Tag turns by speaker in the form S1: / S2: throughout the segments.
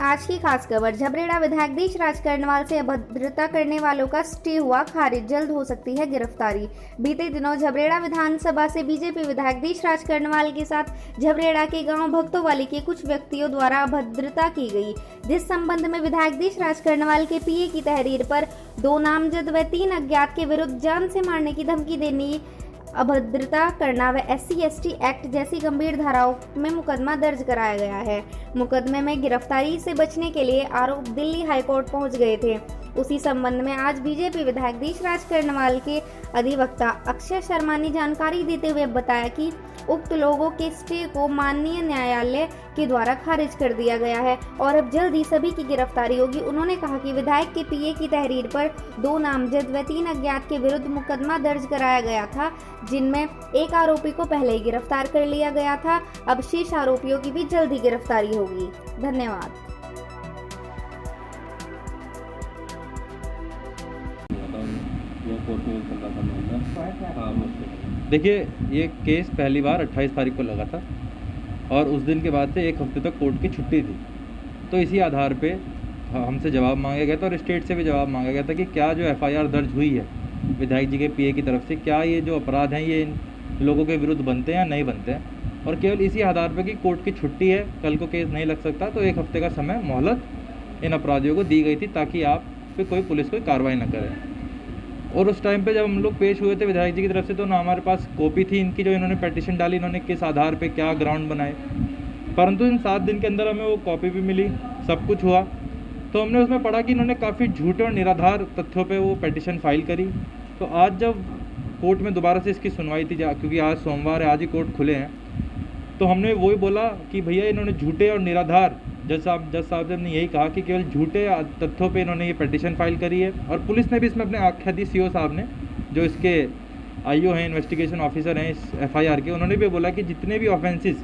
S1: आज की खास खबर, झबरेड़ा विधायक देशराज कर्णवाल से अभद्रता करने वालों का स्टे हुआ खारिज, जल्द हो सकती है गिरफ्तारी। बीते दिनों झबरेड़ा विधानसभा से बीजेपी विधायक देशराज कर्णवाल के साथ झबरेड़ा के गांव भक्तोवाली के कुछ व्यक्तियों द्वारा अभद्रता की गई, जिस संबंध में विधायक देशराज कर्णवाल के पीए की तहरीर पर 2 नामजद व 3 अज्ञात के विरुद्ध जान से मारने की धमकी देने, अभद्रता करना व SC/ST एक्ट जैसी गंभीर धाराओं में मुकदमा दर्ज कराया गया है। मुकदमे में गिरफ्तारी से बचने के लिए आरोप दिल्ली हाईकोर्ट पहुंच गए थे। उसी संबंध में आज बीजेपी विधायक देशराज कर्णवाल के अधिवक्ता अक्षय शर्मा ने जानकारी देते हुए बताया कि उक्त लोगों के स्टे को माननीय न्यायालय के द्वारा खारिज कर दिया गया है और अब जल्द ही सभी की गिरफ्तारी होगी। उन्होंने कहा कि विधायक के पीए की तहरीर पर 2 नामजद व 3 अज्ञात के विरुद्ध मुकदमा दर्ज कराया गया था, जिनमें एक आरोपी को पहले ही गिरफ्तार कर लिया गया था। अब शेष आरोपियों की भी जल्द ही गिरफ्तारी होगी। धन्यवाद।
S2: देखिए, ये केस पहली बार 28 तारीख को लगा था और उस दिन के बाद से 1 हफ्ते तक कोर्ट की छुट्टी थी। तो इसी आधार पे हमसे जवाब मांगा गया था और स्टेट से भी जवाब मांगा गया था कि क्या जो FIR दर्ज हुई है विधायक जी के पीए की तरफ से, क्या ये जो अपराध हैं ये इन लोगों के विरुद्ध बनते हैं या नहीं बनते हैं। और केवल इसी आधार पर कि कोर्ट की छुट्टी है, कल को केस नहीं लग सकता, तो 1 हफ्ते का समय मोहलत इन अपराधियों को दी गई थी ताकि आप पे कोई पुलिस कोई कार्रवाई न करे। और उस टाइम पे जब हम लोग पेश हुए थे विधायक जी की तरफ से, तो ना हमारे पास कॉपी थी इनकी जो इन्होंने पिटीशन डाली, इन्होंने किस आधार पे क्या ग्राउंड बनाए, परंतु इन 7 दिन के अंदर हमें वो कॉपी भी मिली, सब कुछ हुआ। तो हमने उसमें पढ़ा कि इन्होंने काफ़ी झूठे और निराधार तथ्यों पे वो पिटीशन फाइल करी। तो आज जब कोर्ट में दोबारा से इसकी सुनवाई थी, क्योंकि आज सोमवार है, आज ही कोर्ट खुले हैं, तो हमने वही बोला कि भैया इन्होंने झूठे और निराधार, जज साहब ने यही कहा कि केवल झूठे तथ्यों पे इन्होंने ये पिटीशन फाइल करी है। और पुलिस ने भी इसमें अपने आख्या दी, CO साहब ने, जो इसके IO हैं, इन्वेस्टिगेशन ऑफिसर हैं इस FIR के, उन्होंने भी बोला कि जितने भी ऑफेंसेस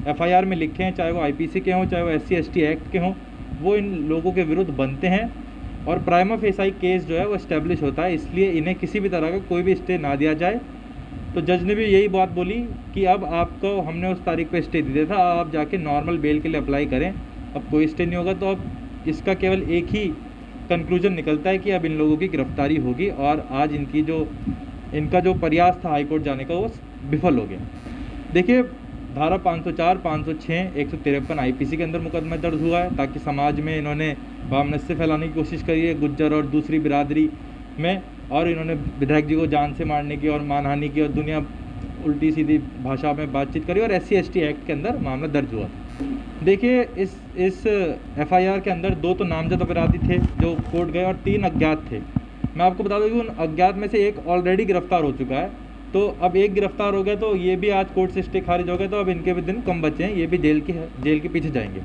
S2: FIR में लिखे हैं, चाहे वो IPC के हों, चाहे वो SC/ST एक्ट के हों, वो इन लोगों के विरुद्ध बनते हैं और प्राइमा फेसाई केस जो है वो इस्टेब्लिश होता है। इसलिए इन्हें किसी भी तरह का कोई भी स्टे ना दिया जाए। तो जज ने भी यही बात बोली कि अब आपको हमने उस तारीख पे स्टे दिया था, आप जाके नॉर्मल बेल के लिए अप्लाई करें, अब कोई स्टे नहीं होगा। तो अब इसका केवल एक ही कंक्लूजन निकलता है कि अब इन लोगों की गिरफ्तारी होगी और आज इनका जो प्रयास था हाईकोर्ट जाने का वो विफल हो गया। देखिए, धारा 504, 506, 153 IPC के अंदर मुकदमा दर्ज हुआ है ताकि समाज में इन्होंने वामनस्य फैलाने की कोशिश करी है गुज्जर और दूसरी बिरादरी में, और इन्होंने विधायक जी को जान से मारने की और मानहानि की और दुनिया उल्टी सीधी भाषा में बातचीत करी और SC/ST एक्ट के अंदर मामला दर्ज हुआ। देखिए, इस FIR के अंदर 2 तो नामजद अपराधी थे जो कोर्ट गए और 3 अज्ञात थे। मैं आपको बता दूं कि उन अज्ञात में से एक ऑलरेडी गिरफ्तार हो चुका है, तो अब एक गिरफ्तार हो गया, तो ये भी आज कोर्ट से स्टे खारिज हो गया, तो अब इनके भी दिन कम बचे हैं, ये भी जेल के पीछे जाएंगे।